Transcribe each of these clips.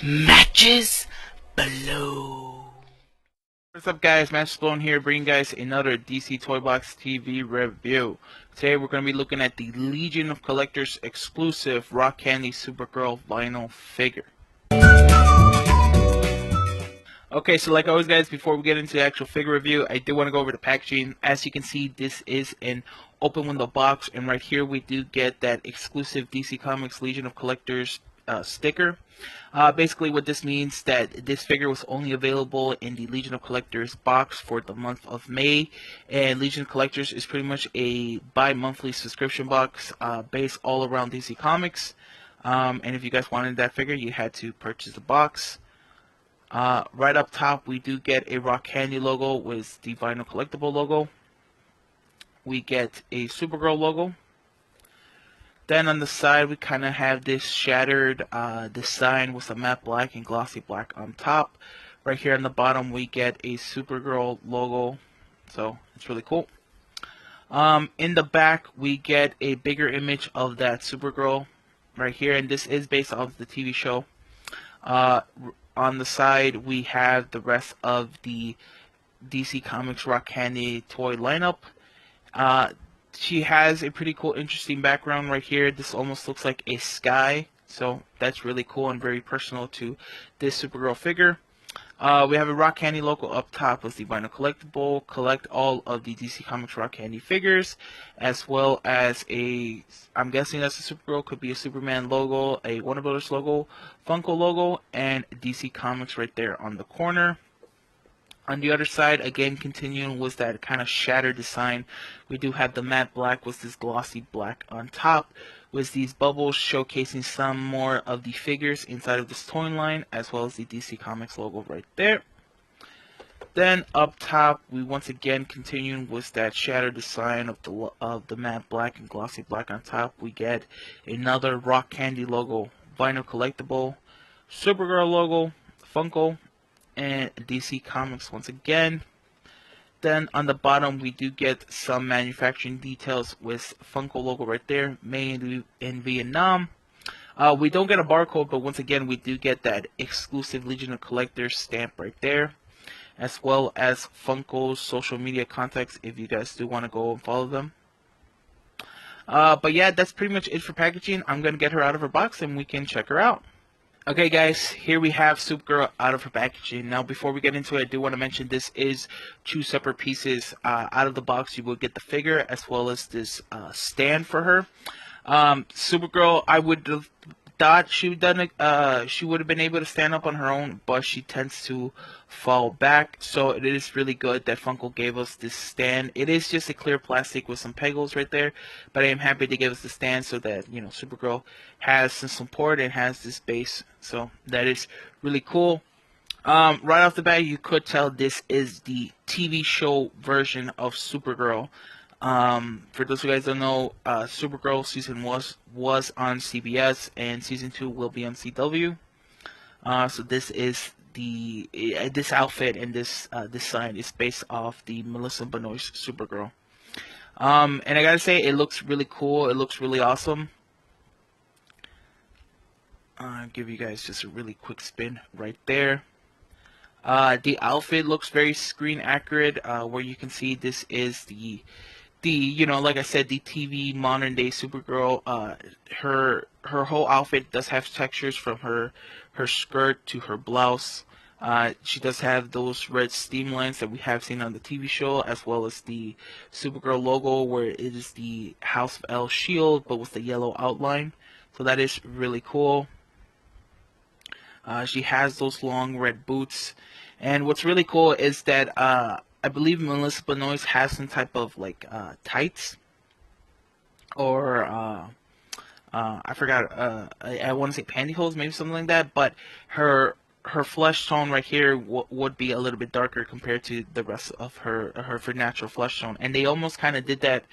Matches Balone. What's up, guys? Matches Balone here, bringing you guys another DC Toy Box TV review. Today we're going to be looking at the Legion of Collectors exclusive Rock Candy Supergirl vinyl figure. Okay, so like always, guys, before we get into the actual figure review, I do want to go over the packaging. As you can see, this is an open window box, and right here we do get that exclusive DC Comics Legion of Collectors sticker. Basically, what this means that this figure was only available in the Legion of Collectors box for the month of May, and Legion of Collectors is pretty much a bi-monthly subscription box based all around DC Comics. And if you guys wanted that figure, you had to purchase the box. Right up top, we do get a Rock Candy logo with the vinyl collectible logo. We get a Supergirl logo. Then on the side, we kind of have this shattered design with a matte black and glossy black on top. Right here on the bottom, we get a Supergirl logo. So it's really cool. In the back, we get a bigger image of that Supergirl right here, and this is based off the TV show. On the side, we have the rest of the DC Comics Rock Candy toy lineup. She has a pretty cool, interesting background right here. This almost looks like a sky, so that's really cool and very personal to this Supergirl figure. We have a Rock Candy logo up top with the vinyl collectible. Collect all of the DC Comics Rock Candy figures, as well as a, I'm guessing that's a Supergirl, could be a Superman logo, a Warner Brothers logo, Funko logo, and DC Comics right there on the corner. On the other side, again, continuing with that kind of shattered design, we do have the matte black with this glossy black on top, with these bubbles showcasing some more of the figures inside of this toy line, as well as the DC Comics logo right there. Then up top, we once again continuing with that shattered design of the matte black and glossy black on top. We get another Rock Candy logo, vinyl collectible, Supergirl logo, Funko, and DC Comics once again. Then on the bottom, we do get some manufacturing details with Funko logo right there, made in Vietnam. We don't get a barcode, but once again, we do get that exclusive Legion of Collectors stamp right there, as well as Funko's social media contacts if you guys do want to go and follow them. But yeah, that's pretty much it for packaging. I'm going to get her out of her box and we can check her out. Okay, guys, here we have Supergirl out of her packaging. Now, before we get into it, I do want to mention this is two separate pieces. Out of the box, you will get the figure as well as this stand for her. Supergirl, I would have thought she would have been able to stand up on her own, but she tends to fall back. So it is really good that Funko gave us this stand. It is just a clear plastic with some pegals right there, but I am happy to give us the stand so that, you know, Supergirl has some support and has this base. So that is really cool. Right off the bat, you could tell this is the TV show version of Supergirl. For those of you guys don't know, Supergirl season was on CBS, and season 2 will be on CW. So this is this outfit and this design is based off the Melissa Benoist Supergirl. And I gotta say, it looks really cool. It looks really awesome. I'll give you guys just a really quick spin right there. The outfit looks very screen accurate, where you can see this is the you know, like I said, the TV modern day Supergirl. Her whole outfit does have textures from her skirt to her blouse. She does have those red steam lines that we have seen on the TV show, as well as the Supergirl logo, where it is the House of L shield, but with the yellow outline. So that is really cool. She has those long red boots, and what's really cool is that I believe Melissa Benoist has some type of like tights, or I forgot. I want to say pantyhose, maybe something like that. But her flesh tone right here would be a little bit darker compared to the rest of her natural flesh tone, and they almost kind of did that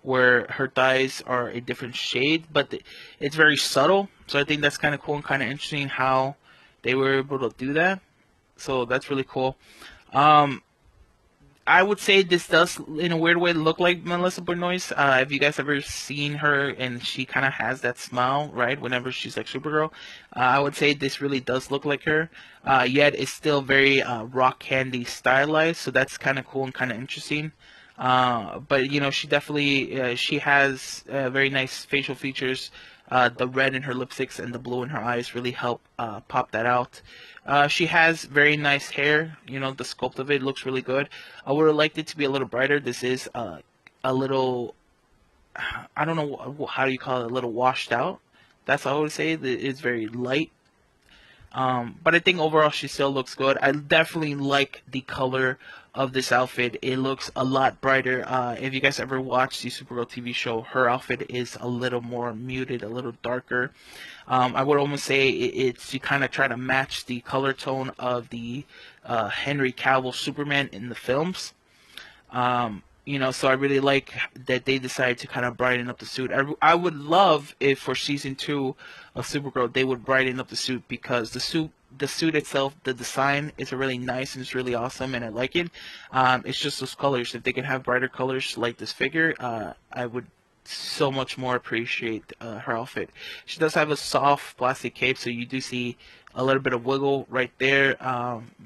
where her thighs are a different shade, but it's very subtle. So I think that's kind of cool and kind of interesting how they were able to do that. So that's really cool. I would say this does, in a weird way, look like Melissa Benoist. Have you guys ever seen her? And she kind of has that smile, right? Whenever she's like Supergirl, I would say this really does look like her. Yet it's still very rock candy stylized, so that's kind of cool and kind of interesting. But you know, she definitely she has very nice facial features. The red in her lipsticks and the blue in her eyes really help pop that out. She has very nice hair. You know, the sculpt of it looks really good. I would have liked it to be a little brighter. This is a little, I don't know how do you call it, a little washed out. That's all I would say. It's very light. But I think overall she still looks good. I definitely like the color of this outfit. It looks a lot brighter. If you guys ever watched the Supergirl TV show, her outfit is a little more muted, a little darker. I would almost say it's to kind of try to match the color tone of the Henry Cavill Superman in the films. You know, so I really like that they decided to kind of brighten up the suit. I would love if for season 2 of Supergirl they would brighten up the suit, because the suit itself, the design is really nice and it's really awesome and I like it. It's just those colors. If they can have brighter colors like this figure, I would so much more appreciate her outfit. She does have a soft plastic cape, so you do see a little bit of wiggle right there.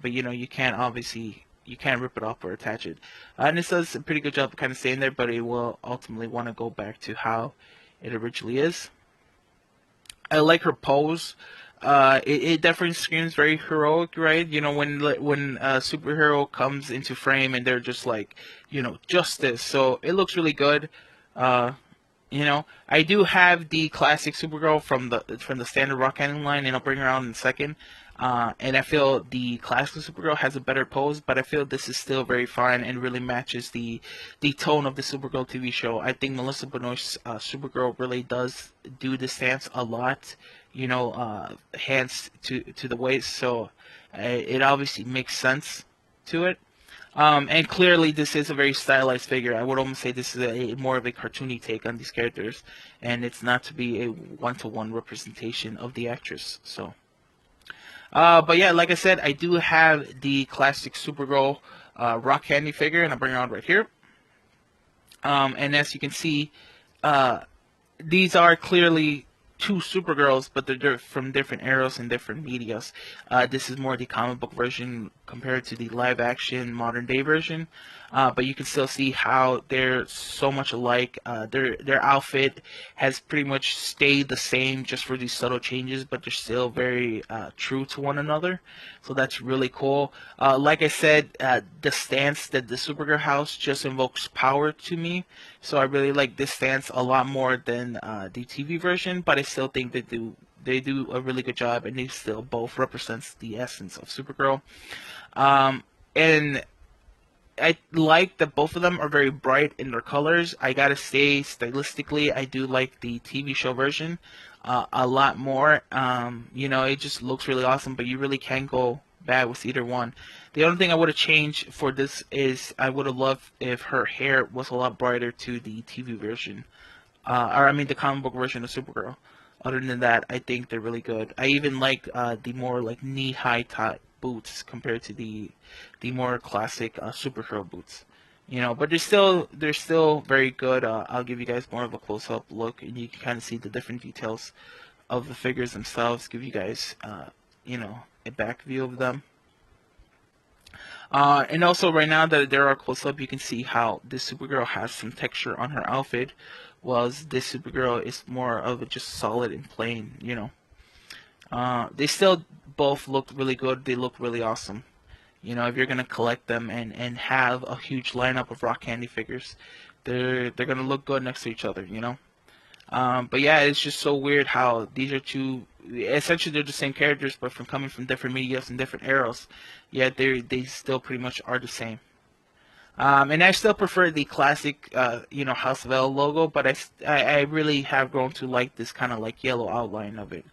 But you know, you can't obviously, you can't rip it off or attach it. And this does a pretty good job of kind of staying there, but it will ultimately want to go back to how it originally is. I like her pose. It definitely screams very heroic, right? You know, when a superhero comes into frame and they're just like, you know, justice. So it looks really good. Uh, you know, I do have the classic Supergirl from the standard Rock Cannon line, and I'll bring her out in a second. And I feel the classic Supergirl has a better pose, but I feel this is still very fine and really matches the tone of the Supergirl TV show. I think Melissa Benoist's Supergirl really does do this stance a lot. You know, hands to the waist, so it obviously makes sense to it. And clearly, this is a very stylized figure. I would almost say this is a more of a cartoony take on these characters, and it's not to be a one-to-one representation of the actress. So, but yeah, like I said, I do have the classic Supergirl rock candy figure, and I'll bring it on right here. And as you can see, uh, these are clearly two Supergirls, but they're from different eras and different medias. This is more the comic book version compared to the live action modern day version. But you can still see how they're so much alike. Their outfit has pretty much stayed the same just for these subtle changes, but they're still very true to one another. So that's really cool. Like I said, the stance that the Supergirl house just invokes power to me. So I really like this stance a lot more than the TV version, but I still think they do a really good job, and they still both represents the essence of Supergirl. And I like that both of them are very bright in their colors. I gotta say, stylistically, I do like the TV show version a lot more. You know, it just looks really awesome, but you really can't go bad with either one. The only thing I would have changed for this is I would have loved if her hair was a lot brighter to the TV version, or I mean the comic book version of Supergirl. Other than that, I think they're really good. I even like the more like knee-high type boots compared to the more classic Superhero boots. You know, but they're still very good. I'll give you guys more of a close-up look, and you can kind of see the different details of the figures themselves. Give you guys, you know, a back view of them. And also, right now that there are close-up, you can see how this Supergirl has some texture on her outfit, whilst this Supergirl is more of a just solid and plain. You know, they still both look really good. They look really awesome. You know, if you're gonna collect them and have a huge lineup of rock candy figures, they're gonna look good next to each other. You know. But yeah, it's just so weird how these are two. Essentially, they're the same characters, but from coming from different medias and different eras. Yet they still pretty much are the same. And I still prefer the classic, you know, House of L logo, but I really have grown to like this kind of like yellow outline of it.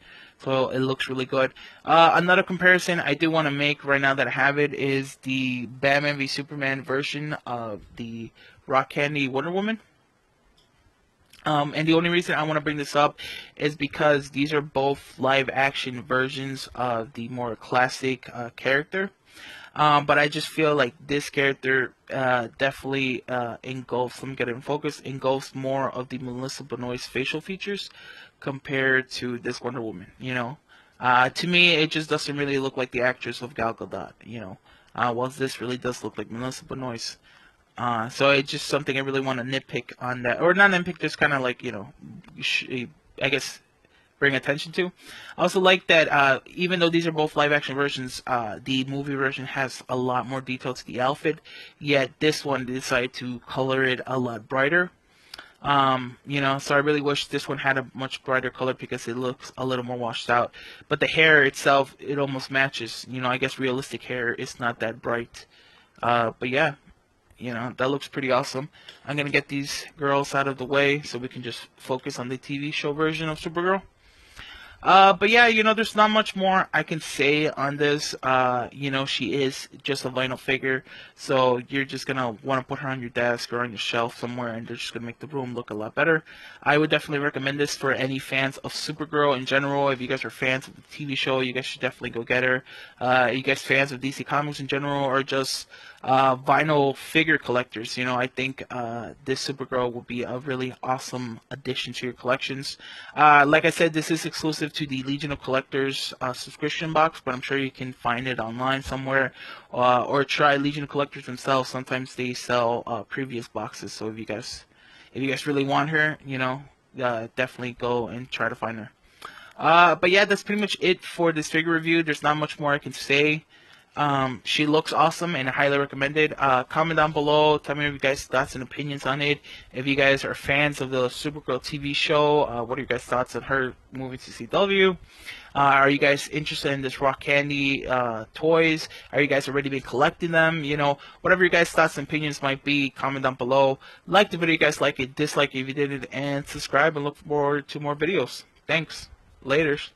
So it looks really good. Another comparison I do want to make right now that I have it is the Batman v Superman version of the Rock Candy Wonder Woman. And the only reason I want to bring this up is because these are both live action versions of the more classic character. But I just feel like this character definitely engulfs, let me get it in focus, engulfs more of the Melissa Benoist's facial features compared to this Wonder Woman, you know. To me, it just doesn't really look like the actress of Gal Gadot, you know. Whilst this really does look like Melissa Benoist. So it's just something I really want to nitpick on that, or not nitpick, just kind of like, you know, I guess bring attention to. I also like that even though these are both live action versions, the movie version has a lot more detail to the outfit. Yet this one they decided to color it a lot brighter. You know, so I really wish this one had a much brighter color because it looks a little more washed out. But the hair itself, it almost matches. You know, I guess realistic hair is not that bright. But yeah, you know, that looks pretty awesome. I'm gonna get these girls out of the way so we can just focus on the TV show version of Supergirl. But yeah, you know, there's not much more I can say on this. You know, she is just a vinyl figure, so you're just gonna want to put her on your desk or on your shelf somewhere, and they're just gonna make the room look a lot better. I would definitely recommend this for any fans of Supergirl in general. If you guys are fans of the TV show, you guys should definitely go get her. You guys fans of DC Comics in general, or just vinyl figure collectors, you know, I think this Supergirl will be a really awesome addition to your collections. Like I said, this is exclusive to the Legion of Collectors subscription box, but I'm sure you can find it online somewhere, or try Legion of Collectors themselves. Sometimes they sell previous boxes, so if you guys really want her, you know, definitely go and try to find her. But yeah, that's pretty much it for this figure review. There's not much more I can say. She looks awesome and I highly recommend it. Comment down below. Tell me your guys' thoughts and opinions on it. If you guys are fans of the Supergirl TV show, what are your guys' thoughts on her moving to CW? Are you guys interested in this Rock Candy toys? Are you guys already been collecting them? You know, whatever your guys' thoughts and opinions might be, comment down below. Like the video, you guys like it, dislike it if you didn't, and subscribe and look forward to more videos. Thanks. Laters.